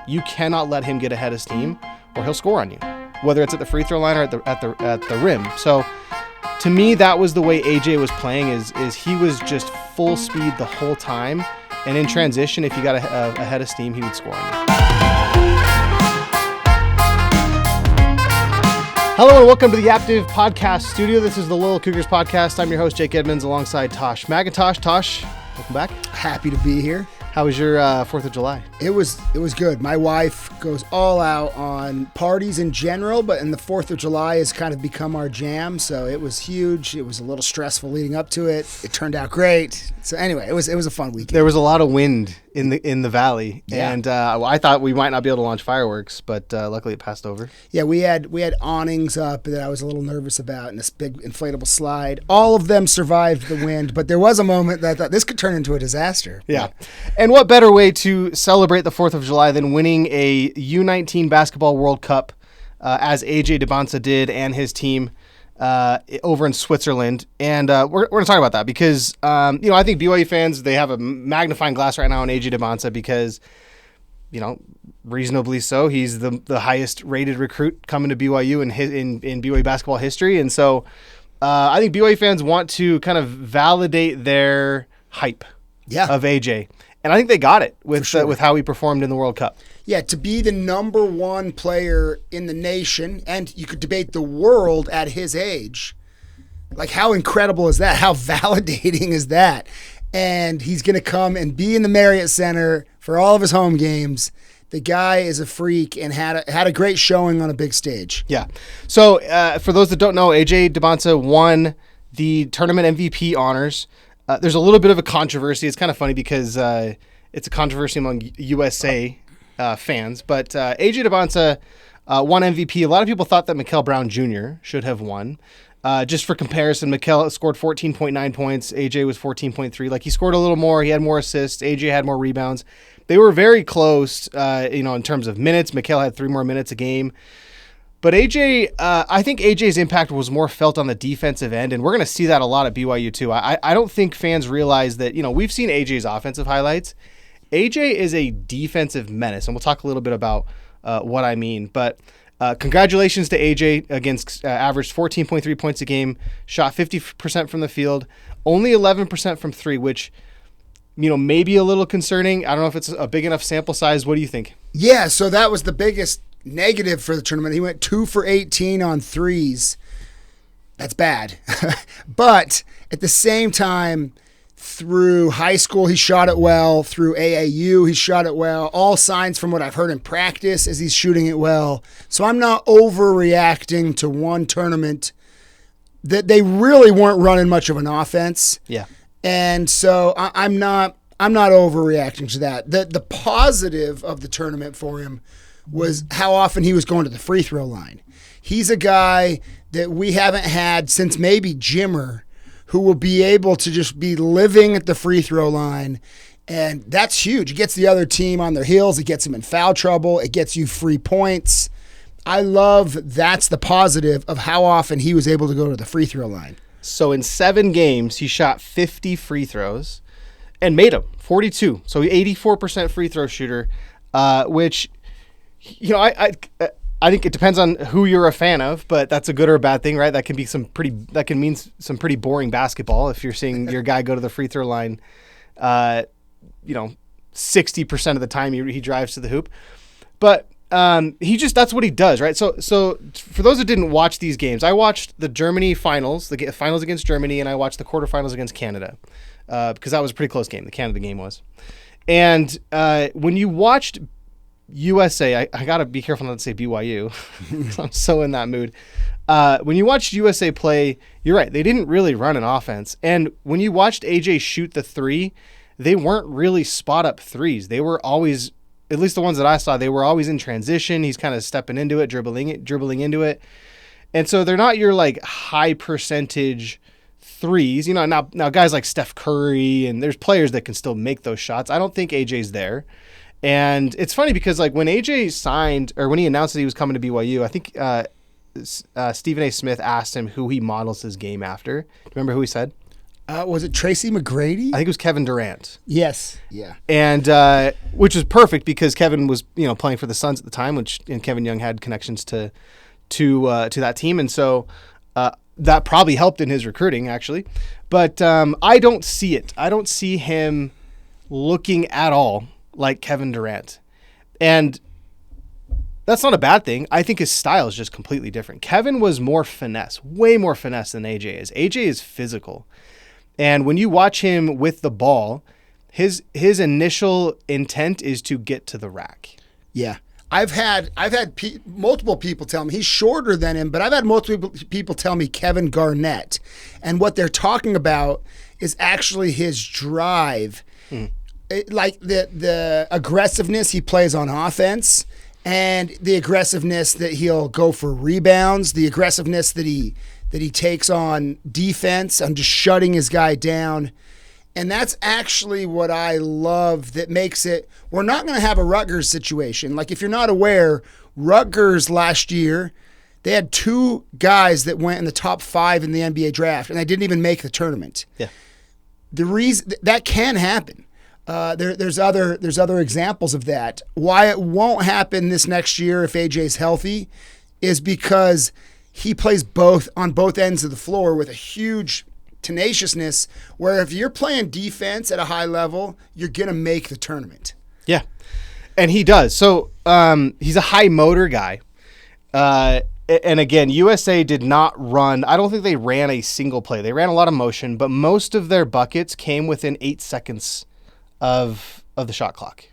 You cannot let him get ahead of steam or he'll score on you, whether it's at the free throw line or at the rim. So to me, that was the way AJ was playing is he was just full speed the whole time. And in transition, if you got ahead of steam, he would score on you. Hello and welcome to the Aptive podcast studio. This is the Loyal Cougars podcast. I'm your host, Jake Edmonds, alongside Tosh McIntosh. Tosh, welcome back. Happy to be here. How was your 4th of July? It was good. My wife goes all out on parties in general, but in the 4th of July has kind of become our jam. So it was huge. It was a little stressful leading up to it. It turned out great. So anyway, it was a fun weekend. There was a lot of wind in the valley, yeah. And I thought we might not be able to launch fireworks, but luckily it passed over. Yeah, we had awnings up that I was a little nervous about, and this big inflatable slide. All of them survived the wind, but there was a moment that I thought this could turn into a disaster. Yeah, and what better way to celebrate the 4th of July than winning a U19 Basketball World Cup, as AJ Debansa did and his team over in Switzerland. And we're going to talk about that because, I think BYU fans, they have a magnifying glass right now on AJ Debansa because, reasonably so. He's the highest rated recruit coming to BYU in BYU basketball history. And so I think BYU fans want to kind of validate their hype of AJ. And I think they got it with how he performed in the World Cup. Yeah, to be the number one player in the nation, and you could debate the world at his age. Like, how incredible is that? How validating is that? And he's going to come and be in the Marriott Center for all of his home games. The guy is a freak and had a great showing on a big stage. Yeah. So for those that don't know, AJ Debansa won the tournament MVP honors. There's a little bit of a controversy. It's kind of funny because it's a controversy among USA fans. But AJ Debansa won MVP. A lot of people thought that Mikal Brown Jr. should have won. Just for comparison, Mikal scored 14.9 points. AJ was 14.3. Like, he scored a little more. He had more assists. AJ had more rebounds. They were very close, in terms of minutes. Mikal had 3 more minutes a game. But AJ, I think AJ's impact was more felt on the defensive end, and we're going to see that a lot at BYU too. I don't think fans realize that, we've seen AJ's offensive highlights. AJ is a defensive menace, and we'll talk a little bit about what I mean. But congratulations to AJ averaged 14.3 points a game, shot 50% from the field, only 11% from 3, which, may be a little concerning. I don't know if it's a big enough sample size. What do you think? Yeah, so that was the biggest negative for the tournament. He went 2 for 18 on threes. That's bad. But at the same time, through high school, he shot it well. Through AAU, he shot it well. All signs from what I've heard in practice is he's shooting it well. So I'm not overreacting to one tournament that they really weren't running much of an offense. Yeah. And so I'm not overreacting to that. The positive of the tournament for him was how often he was going to the free throw line. He's a guy that we haven't had since maybe Jimmer, who will be able to just be living at the free throw line. And that's huge. It gets the other team on their heels. It gets them in foul trouble. It gets you free points. I love that's the positive of how often he was able to go to the free throw line. So in 7 games, he shot 50 free throws and made them 42. So 84% free throw shooter, which, I think it depends on who you're a fan of, but that's a good or a bad thing, right? That can mean some pretty boring basketball if you're seeing your guy go to the free throw line, 60% of the time he drives to the hoop. But that's what he does, right? So for those that didn't watch these games, I watched the Germany finals, the finals against Germany, and I watched the quarterfinals against Canada, because that was a pretty close game. The Canada game was. And when you watched USA, I got to be careful not to say BYU because I'm so in that mood. When you watched USA play, you're right. They didn't really run an offense. And when you watched AJ shoot the 3, they weren't really spot-up threes. They were always, at least the ones that I saw, they were always in transition. He's kind of stepping into it, dribbling into it. And so they're not your, high percentage threes. Now guys like Steph Curry, and there's players that can still make those shots. I don't think AJ's there. And it's funny because when AJ signed, or when he announced that he was coming to BYU, I think Stephen A. Smith asked him who he models his game after. Do you remember who he said? Was it Tracy McGrady? I think it was Kevin Durant. Yes. Yeah. And which was perfect because Kevin was playing for the Suns at the time, and Kevin Young had connections to that team, and so that probably helped in his recruiting actually. But I don't see it. I don't see him looking at all like Kevin Durant, and that's not a bad thing. I think his style is just completely different. Kevin was more finesse, way more finesse than AJ is. AJ is physical. And when you watch him with the ball, his initial intent is to get to the rack. Yeah. I've had multiple people tell me he's shorter than him, but I've had multiple people tell me Kevin Garnett. And what they're talking about is actually his drive. Like the aggressiveness he plays on offense, and the aggressiveness that he'll go for rebounds, the aggressiveness that he takes on defense, on just shutting his guy down. And that's actually what I love that makes it, we're not going to have a Rutgers situation. Like, if you're not aware, Rutgers last year, they had 2 guys that went in the top 5 in the NBA draft, and they didn't even make the tournament. Yeah. The reason that can happen. There's other examples of that. Why it won't happen this next year if AJ's healthy is because he plays on both ends of the floor with a huge tenaciousness, where if you're playing defense at a high level, you're going to make the tournament. Yeah, and he does. So he's a high motor guy. And again, USA did not run. I don't think they ran a single play. They ran a lot of motion, but most of their buckets came within 8 seconds of the shot clock.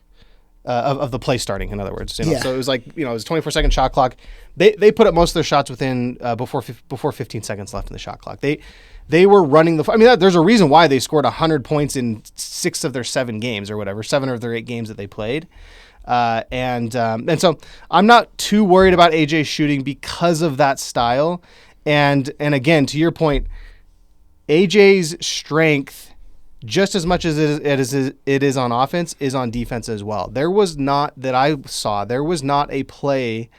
Of the play starting, in other words. Yeah. So it was like, it was a 24-second shot clock. They put up most of their shots within before 15 seconds left in the shot clock. They were running there's a reason why they scored 100 points in 6 of their 7 games or whatever, 7 of their 8 games that they played. And so I'm not too worried about AJ shooting because of that style. And again, to your point, AJ's strength, just as much as it is on offense, is on defense as well. There was not a play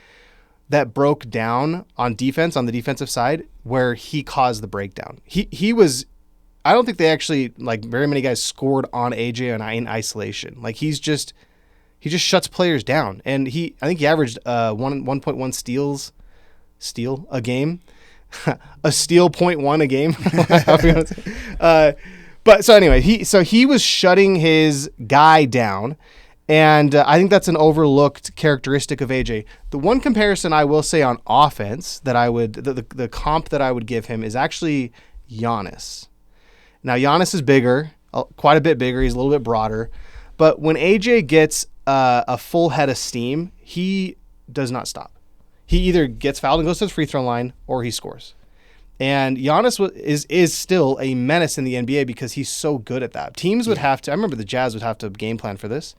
that broke down on defense, on the defensive side, where he caused the breakdown. He was, I don't think they actually, very many guys scored on AJ in isolation. He just shuts players down. And I think he averaged 1.1 steal a game. A steal 0.1 a game. But so anyway, he was shutting his guy down, and I think that's an overlooked characteristic of AJ. The one comparison I will say on offense that the comp that I would give him is actually Giannis. Now Giannis is bigger, quite a bit bigger. He's a little bit broader, but when AJ gets a full head of steam, he does not stop. He either gets fouled and goes to the free throw line, or he scores. And Giannis is still a menace in the NBA because he's so good at that. Teams would have to, I remember the Jazz would have to game plan for this.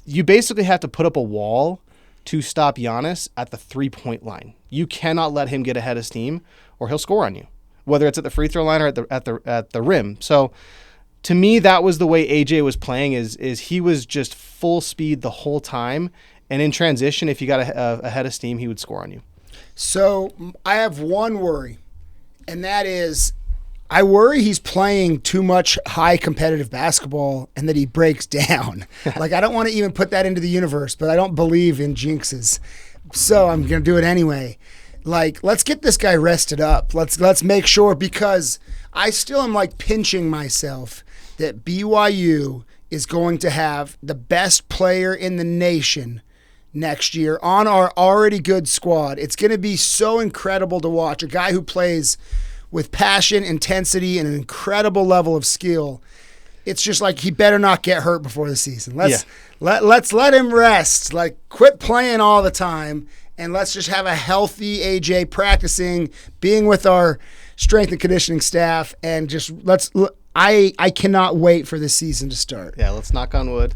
You basically have to put up a wall to stop Giannis at the 3-point line. You cannot let him get ahead of steam or he'll score on you, whether it's at the free throw line or at the rim. So to me, that was the way AJ was playing is he was just full speed the whole time. And in transition, if you got a head of steam, he would score on you. So I have one worry. And that is, I worry he's playing too much high competitive basketball and that he breaks down. I don't want to even put that into the universe, but I don't believe in jinxes. So I'm going to do it anyway. Let's get this guy rested up. Let's make sure, because I still am pinching myself that BYU is going to have the best player in the nation next year on our already good squad. It's going to be so incredible to watch a guy who plays with passion, intensity, and an incredible level of skill. It's just he better not get hurt before the season. Let's let him rest. Quit playing all the time, and let's just have a healthy AJ practicing, being with our strength and conditioning staff, and just I cannot wait for this season to start. Yeah, let's knock on wood.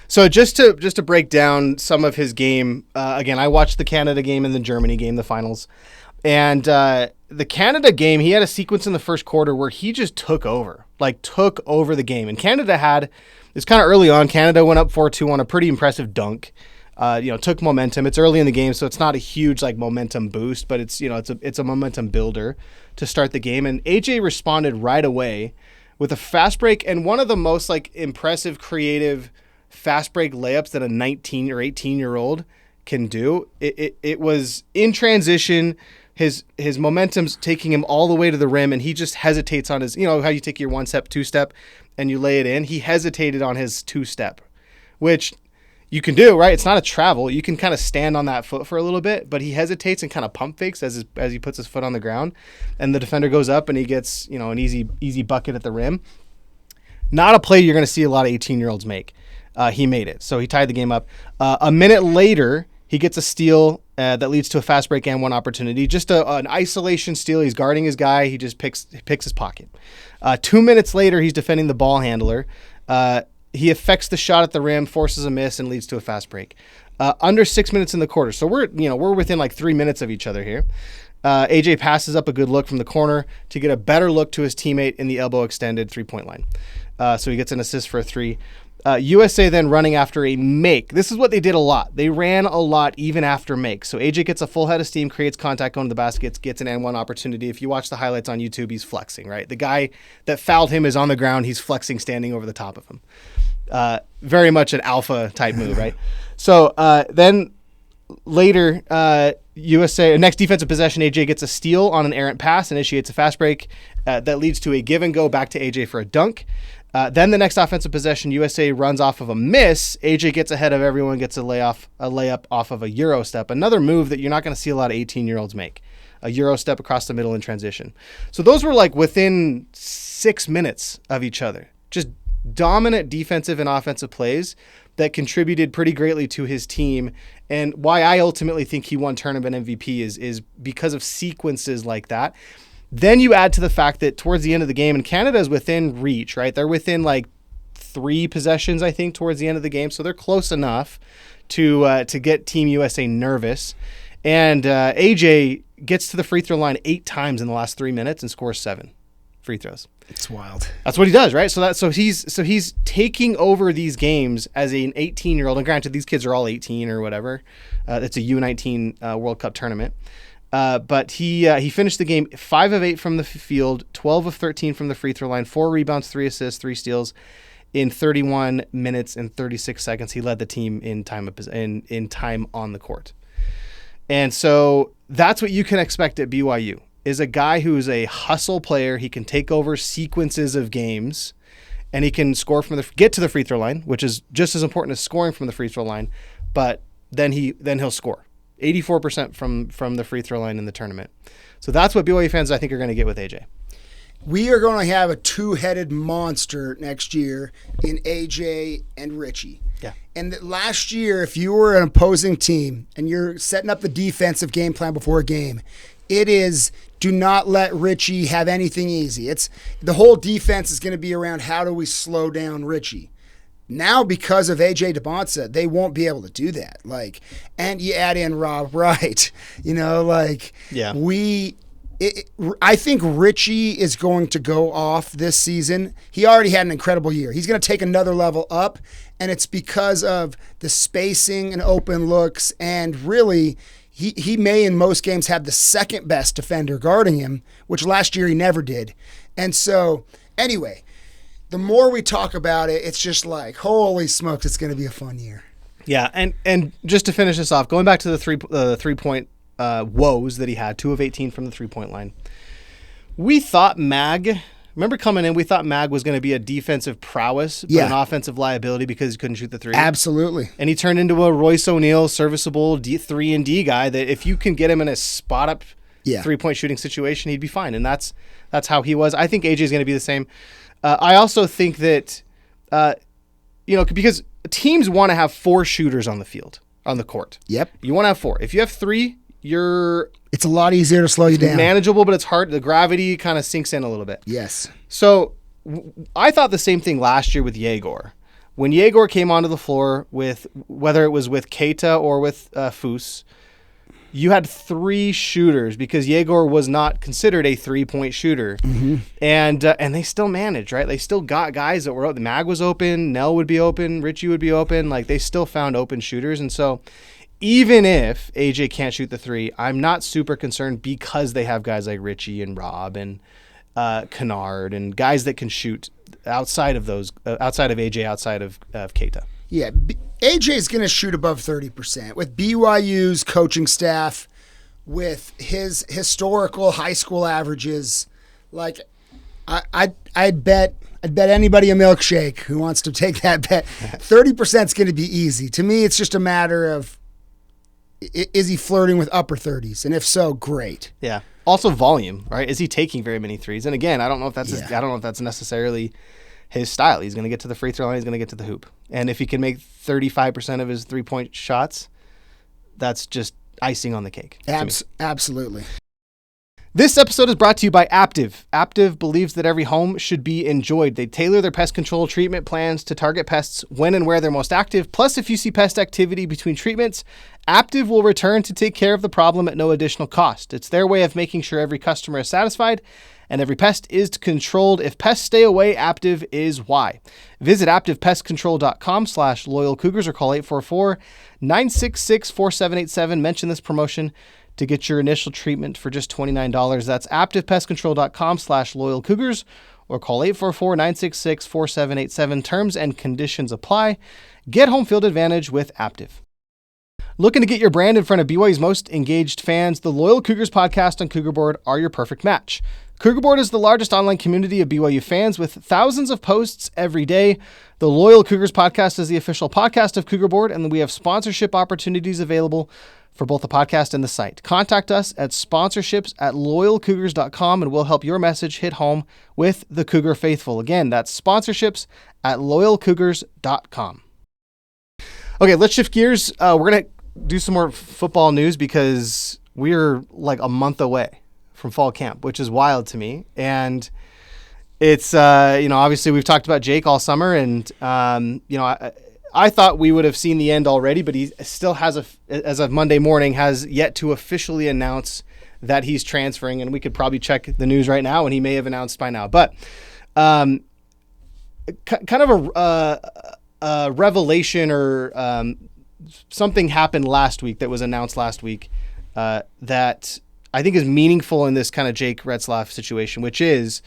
So just to break down some of his game, again, I watched the Canada game and the Germany game, the finals. And the Canada game, he had a sequence in the first quarter where he just took over the game. And Canada it's kind of early on, Canada went up 4-2 on a pretty impressive dunk. Took momentum. It's early in the game, so it's not a huge like momentum boost, but it's a momentum builder to start the game. And AJ responded right away with a fast break and one of the most like impressive, creative fast break layups that a 19 or 18-year-old can do. It was in transition. His momentum's taking him all the way to the rim, and he just hesitates on his, how you take your 1-step, 2-step, and you lay it in. He hesitated on his 2-step, which you can do, right? It's not a travel. You can kind of stand on that foot for a little bit, but he hesitates and kind of pump fakes as he puts his foot on the ground, and the defender goes up and he gets, an easy bucket at the rim. Not a play you're going to see a lot of 18-year-olds make. He made it, so he tied the game up. A minute later, he gets a steal that leads to a fast break and one opportunity. Just an isolation steal. He's guarding his guy. He just picks his pocket. 2 minutes later, he's defending the ball handler. He affects the shot at the rim, forces a miss, and leads to a fast break. Under 6 minutes in the quarter, so we're within like 3 minutes of each other here. AJ passes up a good look from the corner to get a better look to his teammate in the elbow extended 3-point line. So he gets an assist for a 3. USA then running after a make. This is what they did a lot. They ran a lot even after make. So AJ gets a full head of steam, creates contact going to the basket, gets an N1 opportunity. If you watch the highlights on YouTube, he's flexing, right? The guy that fouled him is on the ground. He's flexing, standing over the top of him. Very much an alpha type move, right? So then later, USA, next defensive possession, AJ gets a steal on an errant pass, initiates a fast break that leads to a give and go back to AJ for a dunk. Then the next offensive possession, USA runs off of a miss. AJ gets ahead of everyone, gets a layup off of a Euro step. Another move that you're not going to see a lot of 18-year-olds make. A Euro step across the middle in transition. So those were like within 6 minutes of each other. Just dominant defensive and offensive plays that contributed pretty greatly to his team. And why I ultimately think he won tournament MVP is because of sequences like that. Then you add to the fact that towards the end of the game, and Canada is within reach, right? They're within like 3 possessions, I think, towards the end of the game. So they're close enough to get Team USA nervous. And AJ gets to the free throw line 8 times in the last 3 minutes and scores 7 free throws. It's wild. That's what he does, right? So he's taking over these games as an 18-year-old. And granted, these kids are all 18 or whatever. It's a U19 World Cup tournament. But he finished the game 5 of 8 from the field, 12 of 13 from the free throw line, 4 rebounds, 3 assists, 3 steals in 31 minutes and 36 seconds. He led the team in time on the court. And so that's what you can expect at BYU, is a guy who's a hustle player. He can take over sequences of games, and he can score get to the free throw line, which is just as important as scoring from the free throw line, but then he'll score. 84% from the free throw line in the tournament. So that's what BYU fans, I think, are going to get with AJ. We are going to have a 2-headed monster next year in AJ and Richie. Yeah. And last year, if you were an opposing team and you're setting up the defensive game plan before a game, it is do not let Richie have anything easy. It's the whole defense is going to be around how do we slow down Richie. Now, because of AJ Debansa, they won't be able to do that. And you add in Rob Wright, yeah. I think Richie is going to go off this season. He already had an incredible year. He's going to take another level up, and it's because of the spacing and open looks. And really, he may in most games have the second best defender guarding him, which last year he never did. And so, anyway, the more we talk about it, it's just like, holy smokes, it's going to be a fun year. Yeah, and just to finish this off, going back to the 3-point woes that he had, 2 of 18 from the 3-point line. We thought remember coming in, we thought Mag was going to be a defensive prowess, but an offensive liability because he couldn't shoot the 3. Absolutely. And he turned into a Royce O'Neal serviceable 3-and-D guy that if you can get him in a spot-up 3-point shooting situation, he'd be fine. And that's how he was. I think AJ is going to be the same. I also think that, because teams want to have 4 shooters on the court. Yep. You want to have 4. If you have 3, it's a lot easier to slow you down. Manageable, but it's hard. The gravity kind of sinks in a little bit. Yes. So I thought the same thing last year with Yegor. When Yegor came onto the floor with, whether it was with Keita or with Foose, you had 3 shooters because Yegor was not considered a 3-point shooter. And they still managed, right? They still got guys that were open. Mag was open, Nell would be open, Richie would be open. Like, they still found open shooters. And so even if AJ can't shoot the 3, I'm not super concerned because they have guys like Richie and Rob and Kennard and guys that can shoot outside of those, outside of AJ, outside of Keita. Yeah, AJ's going to shoot above 30%. With BYU's coaching staff, with his historical high school averages, like I'd bet anybody a milkshake who wants to take that bet. 30% is going to be easy. To me, it's just a matter of, is he flirting with upper 30s? And if so, great. Yeah. Also volume, right? Is he taking very many threes? And again, I don't know if that's I don't know if that's necessarily his style. He's going to get to the free throw line. He's going to get to the hoop. And if he can make 35% of his 3-point shots, that's just icing on the cake. Absolutely. This episode is brought to you by Aptive. Aptive believes that every home should be enjoyed. They tailor their pest control treatment plans to target pests when and where they're most active. Plus, if you see pest activity between treatments, Aptive will return to take care of the problem at no additional cost. It's their way of making sure every customer is satisfied and every pest is controlled. If pests stay away, Aptive is why. Visit AptivePestControl.com/loyalcougars or call 844-966-4787. Mention this promotion to get your initial treatment for just $29. That's AptivePestControl.com/loyalcougars or call 844-966-4787. Terms and conditions apply. Get home field advantage with Aptive. Looking to get your brand in front of BYU's most engaged fans? The Loyal Cougars podcast on Cougar Board are your perfect match. Cougar Board is the largest online community of BYU fans with thousands of posts every day. The Loyal Cougars podcast is the official podcast of Cougar Board, and we have sponsorship opportunities available for both the podcast and the site. Contact us at sponsorships@loyalcougars.com, and we'll help your message hit home with the Cougar faithful. Again, that's sponsorships@loyalcougars.com. Okay, let's shift gears. We're going to do some more football news because we're like a month away from fall camp, which is wild to me. And it's, obviously we've talked about Jake all summer, and, I thought we would have seen the end already, but he still has, as of Monday morning, has yet to officially announce that he's transferring. And we could probably check the news right now, and he may have announced by now. But kind of a revelation or something happened last week that was announced last week that I think is meaningful in this kind of Jake Retzlaff situation, which is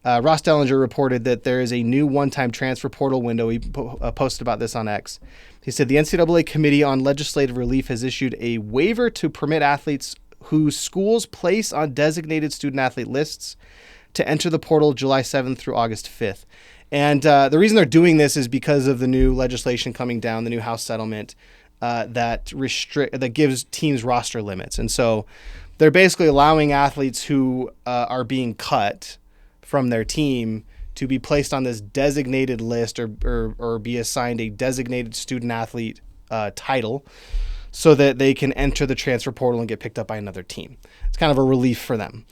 Ross Dellinger reported that there is a new one-time transfer portal window. He posted about this on X. He said the NCAA Committee on Legislative Relief has issued a waiver to permit athletes whose schools place on designated student-athlete lists to enter the portal July 7th through August 5th. And the reason they're doing this is because of the new legislation coming down, the new House settlement that gives teams roster limits. And so they're basically allowing athletes who are being cut from their team to be placed on this designated list or be assigned a designated student athlete title so that they can enter the transfer portal and get picked up by another team. It's kind of a relief for them.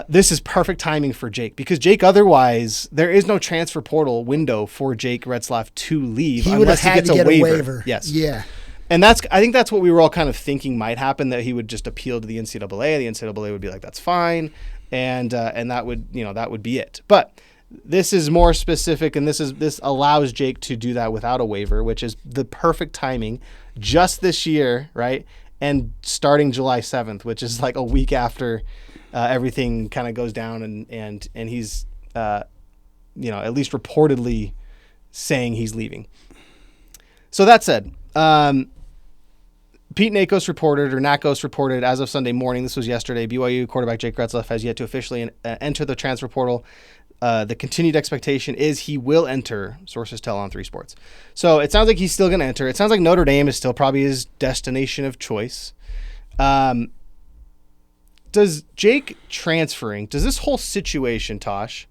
This is perfect timing for Jake because Jake, otherwise, there is no transfer portal window for Jake Retzlaff to leave unless he gets a waiver. Yes. Yeah. And I think that's what we were all kind of thinking might happen, that he would just appeal to the NCAA. The NCAA would be like, that's fine. And that would be it. But this is more specific, and this allows Jake to do that without a waiver, which is the perfect timing just this year, right? And starting July 7th, which is like a week after everything kind of goes down, and he's at least reportedly saying he's leaving. So that said, Pete Nakos reported as of Sunday morning, this was yesterday, BYU quarterback Jake Retzlaff has yet to officially enter the transfer portal. The continued expectation is he will enter, sources tell on 3 Sports. So it sounds like he's still going to enter. It sounds like Notre Dame is still probably his destination of choice. Does Jake transferring, does this whole situation, Tosh,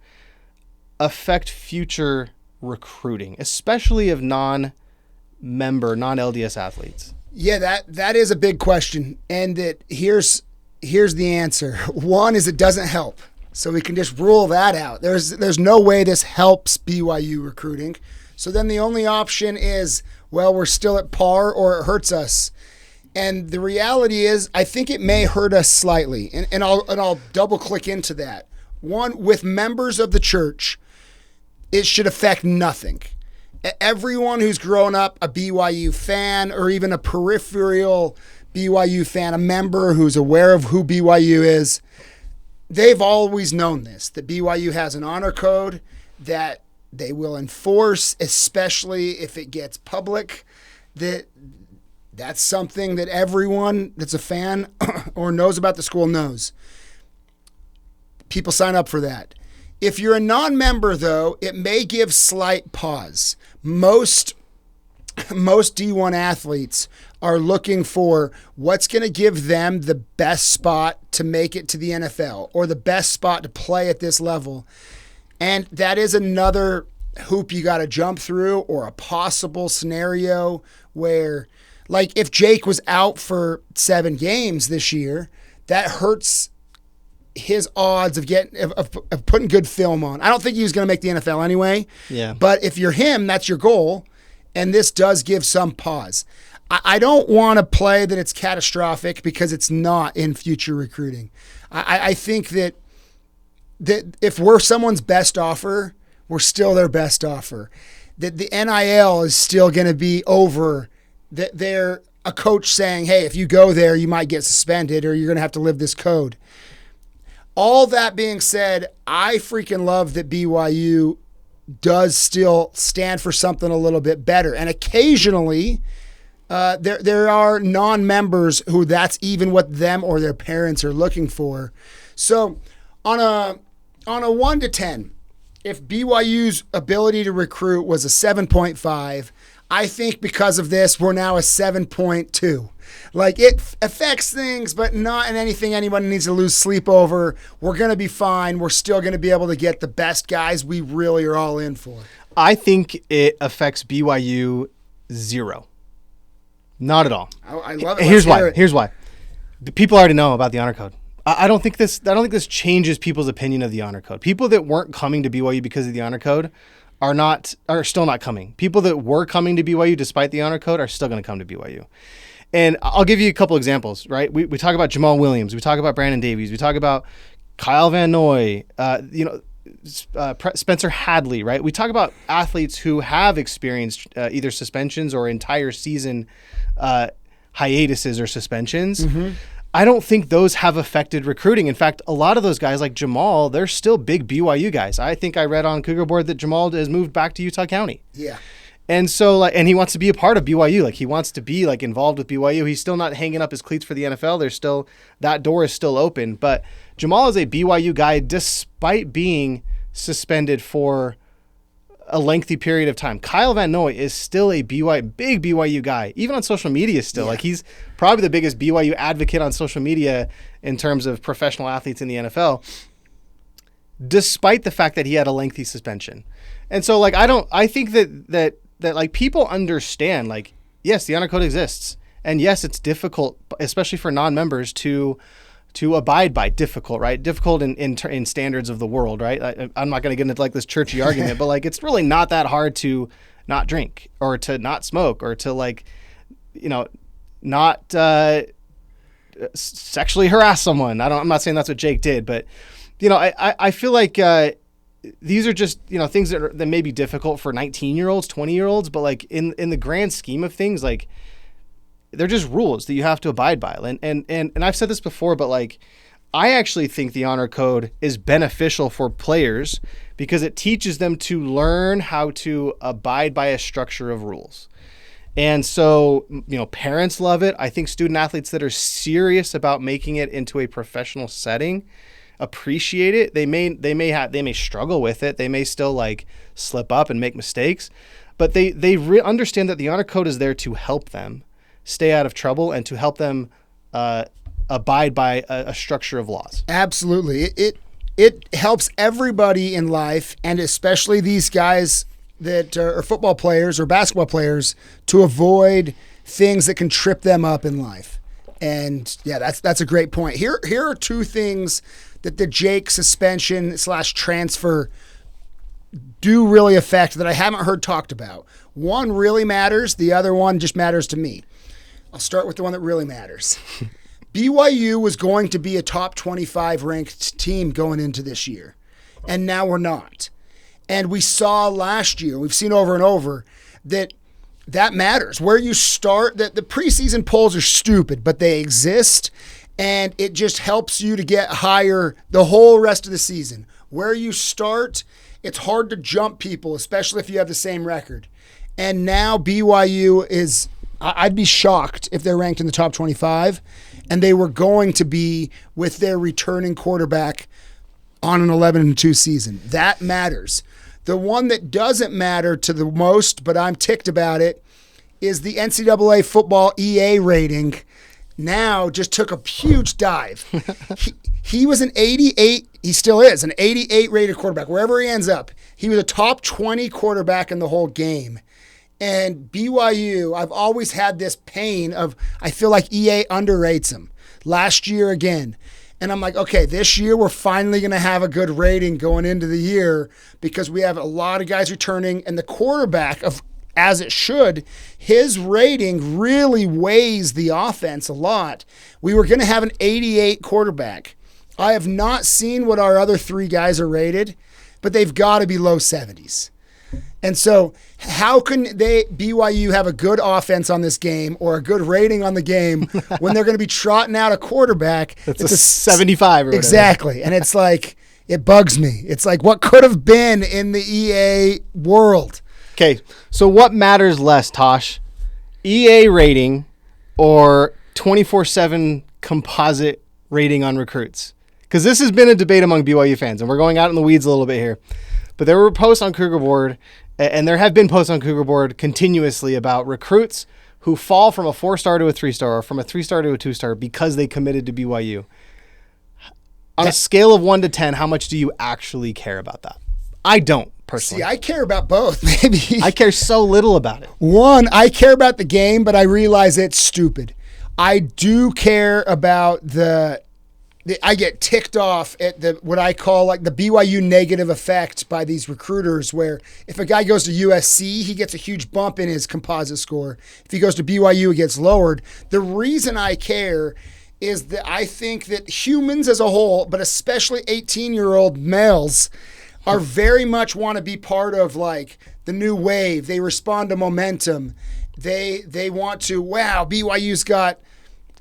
affect future recruiting, especially of non-LDS athletes? Yeah, that is a big question, and here's the answer. One is it doesn't help, so we can just rule that out. There's no way this helps BYU recruiting. So then the only option is, well, we're still at par or it hurts us. And the reality is, I think it may hurt us slightly. And I'll double click into that. One, with members of the church, it should affect nothing. Everyone who's grown up a BYU fan or even a peripheral BYU fan, a member who's aware of who BYU is, they've always known this, that BYU has an honor code that they will enforce, especially if it gets public. That's something that everyone that's a fan or knows about the school knows. People sign up for that. If you're a non-member, though, it may give slight pause. Most D1 athletes are looking for what's going to give them the best spot to make it to the NFL or the best spot to play at this level. And that is another hoop you got to jump through, or a possible scenario where, like, if Jake was out for 7 games this year, that hurts his odds of putting good film on. I don't think he was going to make the NFL anyway. Yeah. But if you're him, that's your goal. And this does give some pause. I don't want to play that it's catastrophic, because it's not in future recruiting. I think that if we're someone's best offer, we're still their best offer. That the NIL is still going to be over. That they're a coach saying, hey, if you go there, you might get suspended or you're going to have to live this code. All that being said, I freaking love that BYU does still stand for something a little bit better. And occasionally, there are non-members who that's even what them or their parents are looking for. So on a 1 to 10, if BYU's ability to recruit was a 7.5, I think because of this, we're now a 7.2. Like, it affects things, but not in anything anyone needs to lose sleep over. We're going to be fine. We're still going to be able to get the best guys we really are all in for. I think it affects BYU 0. Not at all. I love it. Here's why. The people already know about the honor code. I don't think this changes people's opinion of the honor code. People that weren't coming to BYU because of the honor code are still not coming. People that were coming to BYU despite the honor code are still going to come to BYU. And I'll give you a couple examples, right? We talk about Jamal Williams. We talk about Brandon Davies. We talk about Kyle Van Noy, Spencer Hadley, right? We talk about athletes who have experienced either suspensions or entire season hiatuses or suspensions. Mm-hmm. I don't think those have affected recruiting. In fact, a lot of those guys like Jamal, they're still big BYU guys. I think I read on Cougar Board that Jamal has moved back to Utah County. Yeah. And so, and he wants to be a part of BYU. Like, he wants to be involved with BYU. He's still not hanging up his cleats for the NFL. That door is still open. But Jamal is a BYU guy despite being suspended for a lengthy period of time. Kyle Van Noy is still a big BYU guy, even on social media still. Yeah. Like, he's probably the biggest BYU advocate on social media in terms of professional athletes in the NFL, despite the fact that he had a lengthy suspension. And so, I think that people understand, yes, the honor code exists. And yes, it's difficult, especially for non-members to abide by. Difficult, right? Difficult in standards of the world, right? I'm not going to get into this churchy argument, but it's really not that hard to not drink or to not smoke or to not sexually harass someone. I'm not saying that's what Jake did, but I feel like these are just things that may be difficult for 19-year-olds, 20-year-olds, but in the grand scheme of things, they're just rules that you have to abide by. And I've said this before, but I actually think the honor code is beneficial for players because it teaches them to learn how to abide by a structure of rules. And so, parents love it. I think student athletes that are serious about making it into a professional setting appreciate it. They may struggle with it. They may still slip up and make mistakes, but they understand that the honor code is there to help them stay out of trouble and to help them abide by a structure of laws. Absolutely. It helps everybody in life, and especially these guys that are football players or basketball players, to avoid things that can trip them up in life. And yeah, that's a great point. Here are two things that the Jake suspension / transfer do really affect that I haven't heard talked about. One really matters. The other one just matters to me. I'll start with the one that really matters. BYU was going to be a top 25 ranked team going into this year, and now we're not. And we saw last year, we've seen over and over, that matters. Where you start, that the preseason polls are stupid, but they exist, and it just helps you to get higher the whole rest of the season. Where you start, it's hard to jump people, especially if you have the same record. And now BYU is, I'd be shocked if they're ranked in the top 25, and they were going to be with their returning quarterback on an 11-2 season. That matters. The one that doesn't matter to the most, but I'm ticked about it, is the NCAA football EA rating now just took a huge dive. He was an 88, he still is, an 88 rated quarterback. Wherever he ends up, he was a top 20 quarterback in the whole game. And BYU, I've always had this pain of, I feel like EA underrates him. Last year again. And I'm like, okay, this year we're finally going to have a good rating going into the year because we have a lot of guys returning, and the quarterback, as it should, his rating really weighs the offense a lot. We were going to have an 88 quarterback. I have not seen what our other three guys are rated, but they've got to be low 70s. And so how can BYU have a good offense on this game or a good rating on the game when they're going to be trotting out a quarterback? It's a 75 or whatever. Exactly. And it's like, it bugs me. It's like, what could have been in the EA world? Okay, so what matters less, Tosh? EA rating or 24/7 composite rating on recruits? Because this has been a debate among BYU fans, and we're going out in the weeds a little bit here. But there were posts on Cougar Board, and there have been posts on Cougar Board continuously about recruits who fall from a 4-star to a 3-star or from a 3-star to a 2-star because they committed to BYU. On a scale of 1 to 10, how much do you actually care about that? I don't, personally. See, I care about both, maybe. I care so little about it. One, I care about the game, but I realize it's stupid. I do care about I get ticked off at what I call like the BYU negative effect by these recruiters, where if a guy goes to USC, he gets a huge bump in his composite score. If he goes to BYU, it gets lowered. The reason I care is that I think that humans as a whole, but especially 18-year-old males, are very much want to be part of like the new wave. They respond to momentum. They want to, wow, BYU's got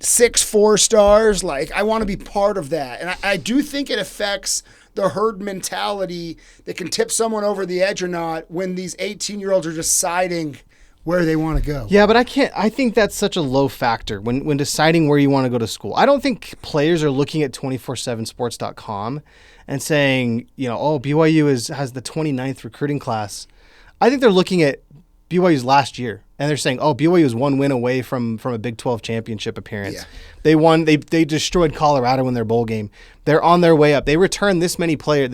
6 4-stars. Like, I want to be part of that. And I do think it affects the herd mentality that can tip someone over the edge or not when these 18-year-olds are deciding where they want to go. Yeah, but I think that's such a low factor when deciding where you want to go to school. I don't think players are looking at 247sports.com and saying, BYU has the 29th recruiting class. I think they're looking at BYU's last year, and they're saying, BYU is 1 win away from a Big 12 championship appearance. Yeah. They won. They destroyed Colorado in their bowl game. They're on their way up. They return this many players.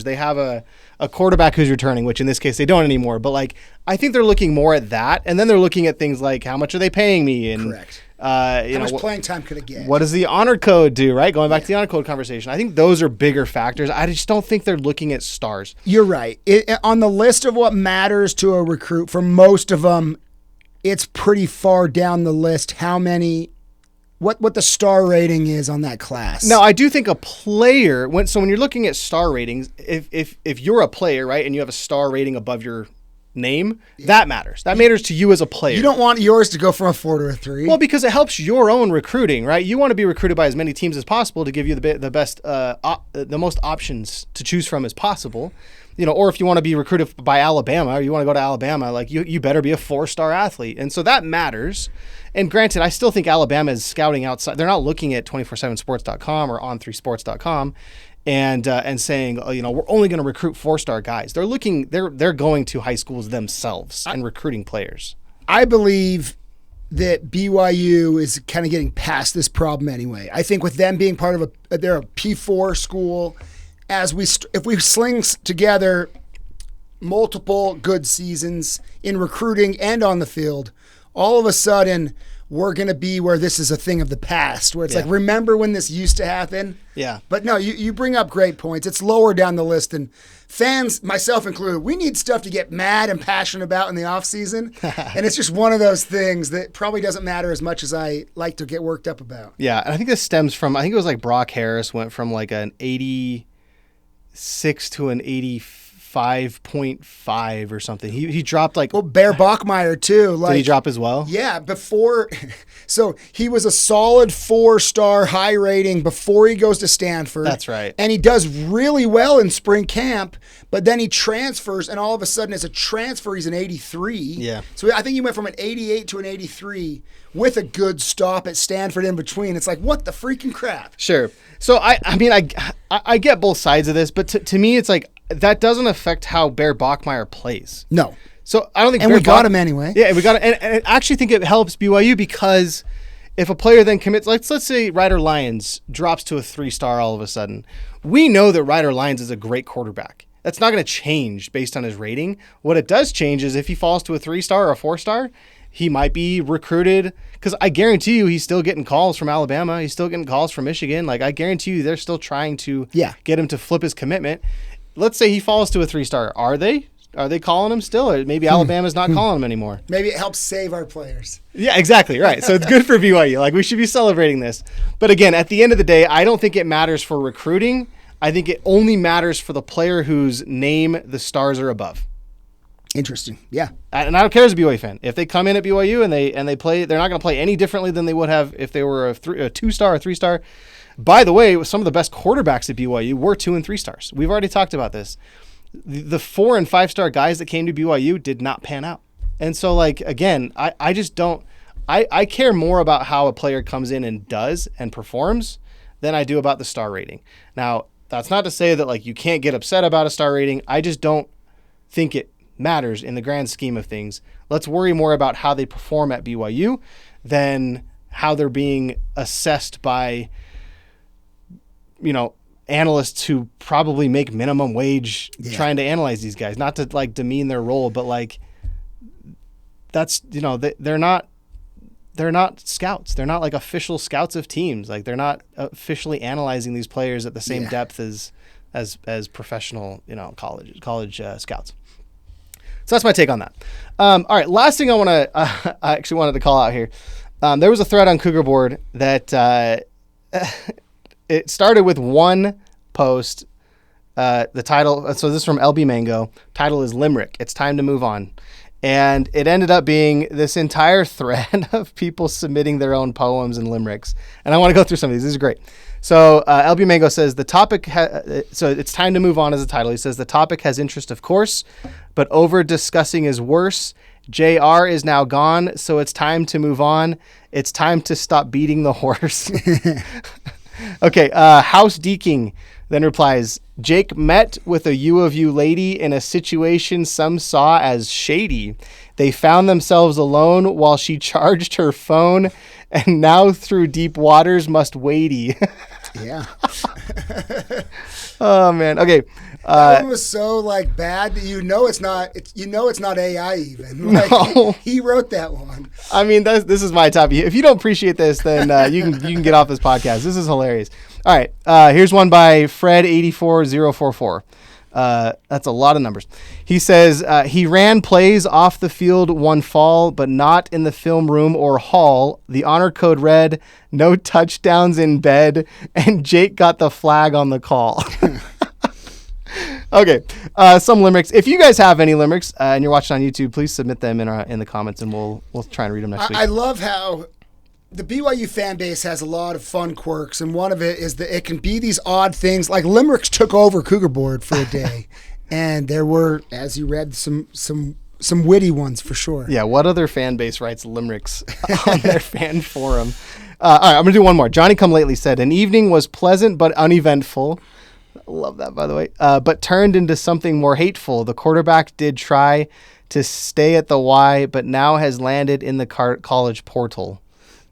They have a quarterback who's returning, which in this case they don't anymore. But I think they're looking more at that, and then they're looking at things like how much are they paying me, and correct. How much playing time could I get? What does the honor code do, right? Going back to the honor code conversation. I think those are bigger factors. I just don't think they're looking at stars. You're right. On the list of what matters to a recruit, for most of them, it's pretty far down the list what the star rating is on that class. Now, I do think a player, when you're looking at star ratings, if you're a player, right, and you have a star rating above your name, that matters. That matters to you as a player. You don't want yours to go from a 4 to a 3. Well, because it helps your own recruiting, right? You want to be recruited by as many teams as possible to give you the best, the most options to choose from as possible. Or if you want to be recruited by Alabama or you want to go to Alabama, you better be a 4-star athlete. And so that matters. And granted, I still think Alabama is scouting outside. They're not looking at 247sports.com or on3sports.com and saying, we're only going to recruit 4-star guys. They're going to high schools themselves and recruiting players. I believe that BYU is kind of getting past this problem anyway. I think with them being part of they're a P4 school, if we sling together multiple good seasons in recruiting and on the field, all of a sudden we're going to be where this is a thing of the past, where it's like, remember when this used to happen? Yeah. But no, you bring up great points. It's lower down the list, and fans, myself included, we need stuff to get mad and passionate about in the off season. And it's just one of those things that probably doesn't matter as much as I like to get worked up about. Yeah. And I think this stems from, I think it was like Brock Harris went from like an 86 to an 85.5 or something. He dropped like... Well, Bear Bachmeier too. Like, did he drop as well? Yeah, before... So he was a solid 4-star high rating before he goes to Stanford. That's right. And he does really well in spring camp, but then he transfers, and all of a sudden as a transfer, he's an 83. Yeah. So I think he went from an 88 to an 83 with a good stop at Stanford in between. It's like, what the freaking crap? Sure. So, I mean, I get both sides of this, but to me, it's like, that doesn't affect how Bear Bachmeier plays. No. So I don't think, and we got him anyway. Yeah, we got it, and I actually think it helps BYU because if a player then commits, let's say Ryder Lyons drops to a 3-star all of a sudden, we know that Ryder Lyons is a great quarterback. That's not going to change based on his rating. What it does change is if he falls to a 3-star or a 4-star, he might be recruited, because I guarantee you he's still getting calls from Alabama. He's still getting calls from Michigan. Like, I guarantee you they're still trying to get him to flip his commitment. Let's say he falls to a 3-star. Are they calling him still? Or maybe Alabama's not calling him anymore. Maybe it helps save our players. Yeah, exactly. Right. So it's good for BYU. Like, we should be celebrating this. But again, at the end of the day, I don't think it matters for recruiting. I think it only matters for the player whose name the stars are above. Interesting. Yeah. And I don't care as a BYU fan. If they come in at BYU and they play, they're not going to play any differently than they would have if they were a 2-star or 3-star. By the way, some of the best quarterbacks at BYU were 2 and 3 stars. We've already talked about this. The 4 and 5-star guys that came to BYU did not pan out. And so, like, again, I just don't – I care more about how a player comes in and does and performs than I do about the star rating. Now, that's not to say that, like, you can't get upset about a star rating. I just don't think it matters in the grand scheme of things. Let's worry more about how they perform at BYU than how they're being assessed by – analysts who probably make minimum wage trying to analyze these guys, not to like demean their role, but like that's, they're not scouts. They're not like official scouts of teams. Like, they're not officially analyzing these players at the same depth as professional, college scouts. So that's my take on that. All right. Last thing I actually wanted to call out here. There was a thread on Cougar Board that, it started with one post. The title, so this is from LB Mango. Title is Limerick. It's time to move on. And it ended up being this entire thread of people submitting their own poems and limericks. And I want to go through some of these. These are great. So LB Mango says the topic, so it's time to move on as a title. He says the topic has interest, of course, but over discussing is worse. JR is now gone, so it's time to move on. It's time to stop beating the horse. Okay, House Deaking then replies, Jake met with a U of U lady in a situation some saw as shady. They found themselves alone while she charged her phone, and now through deep waters must wadey. Yeah. Oh, man. Okay. That one was so like bad that it's not AI even. Like, No. he wrote that one. I mean, this is my top. If you don't appreciate this, then you can get off this podcast. This is hilarious. All right, here's one by Fred84044. That's a lot of numbers. He says he ran plays off the field one fall, but not in the film room or hall. The honor code read no touchdowns in bed, and Jake got the flag on the call. Okay, some limericks. If you guys have any limericks and you're watching on YouTube, please submit them in the comments, and we'll try and read them next week. I love how the BYU fan base has a lot of fun quirks, and one of it is that it can be these odd things. Like limericks took over Cougar Board for a day, and there were, as you read, some witty ones for sure. Yeah, what other fan base writes limericks on their fan forum? All right, I'm going to do one more. Johnny Come Lately said, an evening was pleasant but uneventful. Love that, by the way. But turned into something more hateful. The quarterback did try to stay at the Y, but now has landed in the college portal.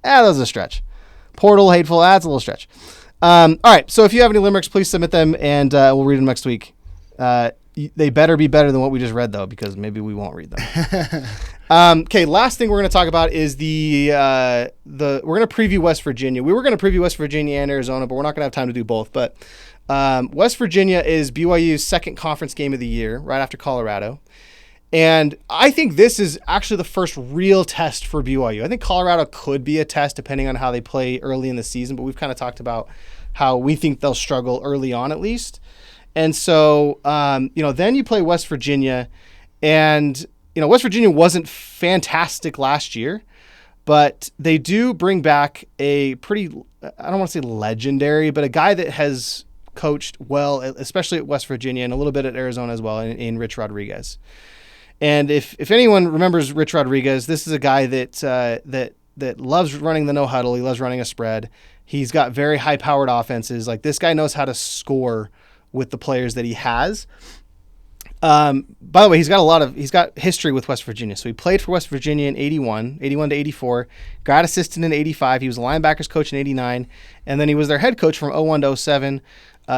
That was a stretch. Portal, hateful, that's a little stretch. All right, so if you have any limericks, please submit them, and we'll read them next week. They better be better than what we just read, though, because maybe we won't read them. Okay, last thing we're going to talk about is we're going to preview West Virginia. We were going to preview West Virginia and Arizona, but we're not going to have time to do both. But West Virginia is BYU's second conference game of the year, right after Colorado. And I think this is actually the first real test for BYU. I think Colorado could be a test depending on how they play early in the season, but we've kind of talked about how we think they'll struggle early on at least. And so, then you play West Virginia, and, West Virginia wasn't fantastic last year, but they do bring back a pretty, I don't want to say legendary, but a guy that has coached well, especially at West Virginia and a little bit at Arizona as well, in Rich Rodriguez. And if anyone remembers Rich Rodriguez, this is a guy that loves running the no huddle. He loves running a spread. He's got very high powered offenses. Like, this guy knows how to score with the players that he has. By the way, he's got history with West Virginia. So he played for West Virginia in 81 to 84, grad assistant in 85. He was a linebackers coach in 89, and then he was their head coach from 01 to 07.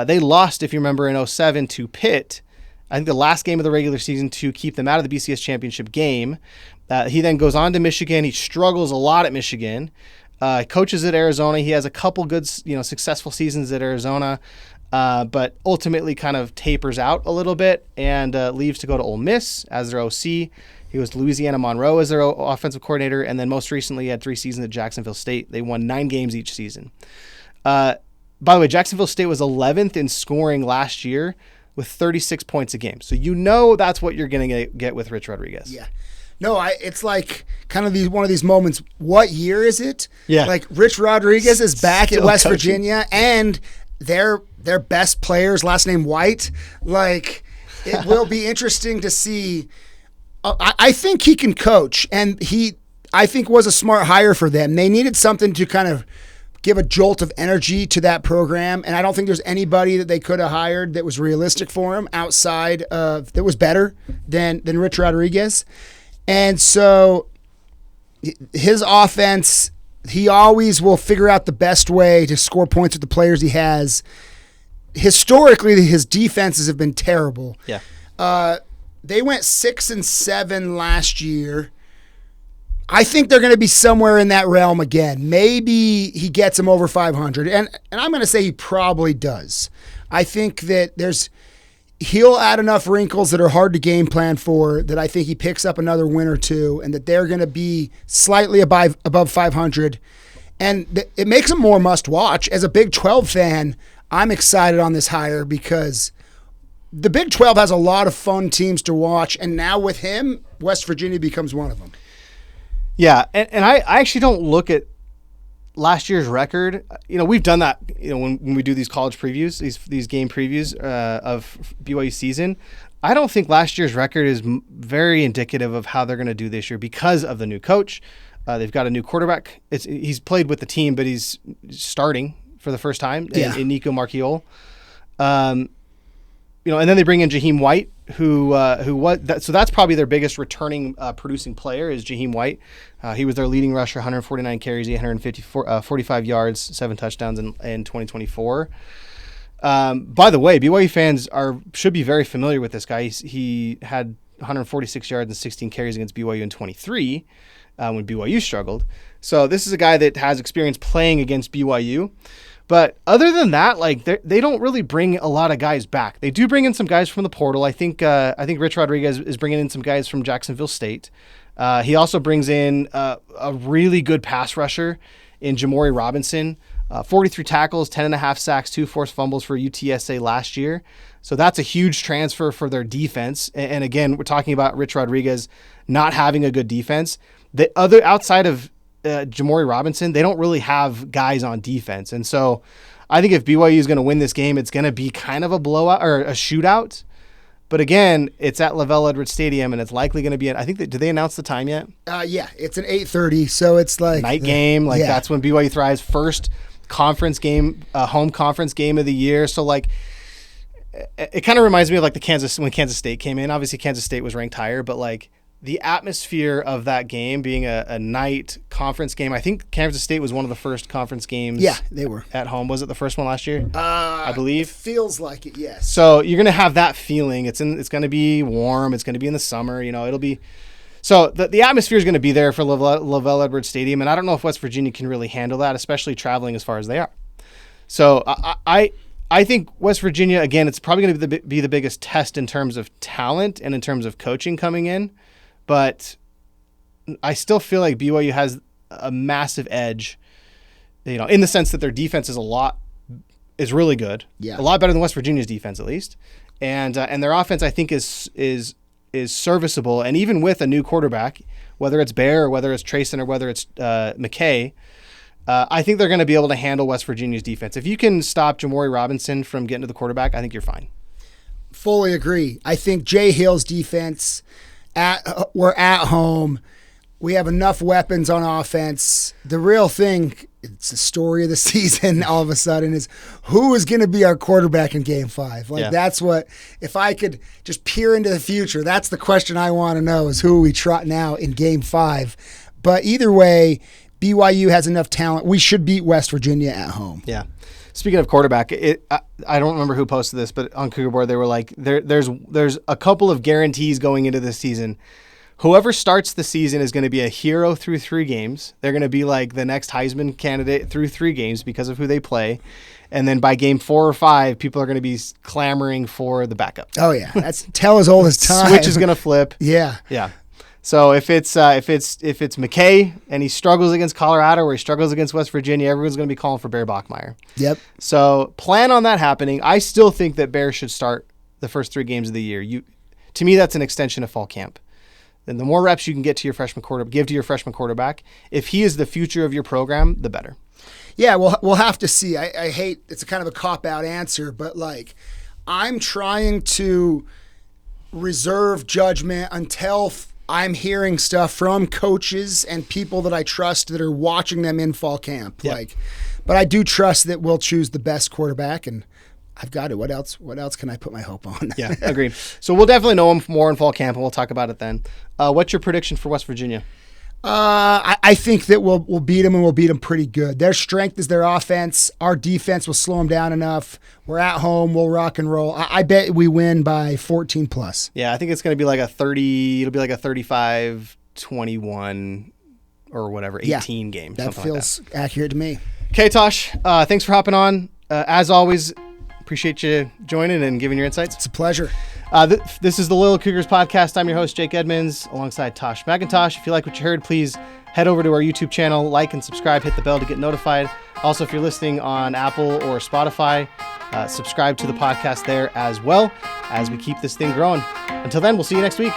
They lost, if you remember, in 07 to Pitt. I think the last game of the regular season to keep them out of the BCS championship game. He then goes on to Michigan. He struggles a lot at Michigan. Coaches at Arizona. He has a couple good, successful seasons at Arizona, but ultimately kind of tapers out a little bit and leaves to go to Ole Miss as their OC. He was to Louisiana Monroe as their offensive coordinator, and then most recently he had 3 seasons at Jacksonville State. They won 9 games each season. By the way, Jacksonville State was 11th in scoring last year, with 36 points a game. So that's what you're going to get with Rich Rodriguez. Yeah. No, it's like kind of one of these moments. What year is it? Yeah. Like, Rich Rodriguez is back at West coaching. Virginia, and their best players, last name White. Like, it will be interesting to see. I think he can coach, and I think was a smart hire for them. They needed something to kind of give a jolt of energy to that program, and I don't think there's anybody that they could have hired that was realistic for him outside of that was better than Rich Rodriguez. And so his offense, he always will figure out the best way to score points with the players he has. Historically, his defenses have been terrible. Yeah. They went 6-7 last year. I think they're going to be somewhere in that realm again. Maybe he gets them over 500, and I'm going to say he probably does. I think that he'll add enough wrinkles that are hard to game plan for, that I think he picks up another win or two, and that they're going to be slightly above 500. And it makes them more must watch. As a Big 12 fan, I'm excited on this hire because the Big 12 has a lot of fun teams to watch, and now with him, West Virginia becomes one of them. Yeah, and I actually don't look at last year's record. We've done that, when we do these college previews, these game previews of BYU season. I don't think last year's record is very indicative of how they're going to do this year because of the new coach. They've got a new quarterback. He's played with the team, but he's starting for the first time in Nico Marchiol. And then they bring in Jaheim White, who was so that's probably their biggest returning producing player is Jaheim White. He was their leading rusher, 149 carries, 45 yards, 7 touchdowns in 2024. By the way, BYU fans should be very familiar with this guy. He had 146 yards and 16 carries against BYU in 23 when BYU struggled. So this is a guy that has experience playing against BYU. But other than that, they don't really bring a lot of guys back. They do bring in some guys from the portal. I think Rich Rodriguez is bringing in some guys from Jacksonville State. He also brings in a really good pass rusher in Jamori Robinson. 43 tackles, 10.5 sacks, 2 forced fumbles for UTSA last year. So that's a huge transfer for their defense. And again, we're talking about Rich Rodriguez not having a good defense. The other outside of Jamori Robinson, they don't really have guys on defense. And so I think if BYU is going to win this game, it's going to be kind of a blowout or a shootout. But again, it's at Lavelle Edwards Stadium, and it's likely going to be did they announce the time yet? Yeah, it's an 8:30, so it's like night game. That's when BYU thrives. First conference game, home conference game of the year. So it kind of reminds me of when Kansas State came in. Obviously, Kansas State was ranked higher, but the atmosphere of that game being a night conference game. I think Kansas State was one of the first conference games. Yeah, they were at home. Was it the first one last year? I believe. It feels like it. Yes. So you're going to have that feeling. It's going to be warm. It's going to be in the summer. It'll be So the atmosphere is going to be there for Lavelle Edwards Stadium, and I don't know if West Virginia can really handle that, especially traveling as far as they are. So I think West Virginia, again, it's probably going to be the biggest test in terms of talent and in terms of coaching coming in, but I still feel like BYU has a massive edge, in the sense that their defense is really good, a lot better than West Virginia's defense at least, and their offense I think is serviceable, and even with a new quarterback, whether it's Bear or whether it's Trayson or whether it's McKay, I think they're going to be able to handle West Virginia's defense. If you can stop Jamori Robinson from getting to the quarterback, I think you're fine. Fully agree. I think Jay Hill's defense, we're at home. We have enough weapons on offense. The real thing, it's the story of the season all of a sudden, is who is going to be our quarterback in Game 5? That's what, if I could just peer into the future, that's the question I want to know, is who are we trotting out in Game 5? But either way, BYU has enough talent. We should beat West Virginia at home. Yeah. Speaking of quarterback, I don't remember who posted this, but on Cougar Board they were like, there's a couple of guarantees going into this season. Whoever starts the season is going to be a hero through 3 games. They're going to be like the next Heisman candidate through 3 games because of who they play. And then by game 4 or 5, people are going to be clamoring for the backup. Oh yeah, that's tell as old as time. Switch is going to flip. Yeah. Yeah. So if it's McKay and he struggles against Colorado or he struggles against West Virginia, everyone's going to be calling for Bear Bachmeier. Yep. So plan on that happening. I still think that Bear should start the first 3 games of the year. To me, that's an extension of fall camp. Then the more reps you can get to your give to your freshman quarterback, if he is the future of your program, the better. Yeah, we'll have to see. I hate, it's a kind of a cop-out answer, but I'm trying to reserve judgment until I'm hearing stuff from coaches and people that I trust that are watching them in fall camp. Yep. But I do trust that we'll choose the best quarterback, and I've got it. What else can I put my hope on? Yeah, agreed. So we'll definitely know him more in fall camp, and we'll talk about it then. What's your prediction for West Virginia? I think that we'll beat them, and we'll beat them pretty good. Their strength is their offense. Our defense will slow them down enough. We're at home. We'll rock and roll. I bet we win by 14 plus. Yeah, I think it's going to be like a 30. It'll be like a 35-21 or whatever, 18 game. That feels accurate to me. Okay, Tosh. Thanks for hopping on. As always, appreciate you joining and giving your insights. It's a pleasure. This is the Loyal Cougars podcast. I'm your host, Jake Edmonds, alongside Tosh McIntosh. If you like what you heard, please head over to our YouTube channel, like and subscribe, hit the bell to get notified. Also, if you're listening on Apple or Spotify, subscribe to the podcast there as well as we keep this thing growing. Until then, we'll see you next week.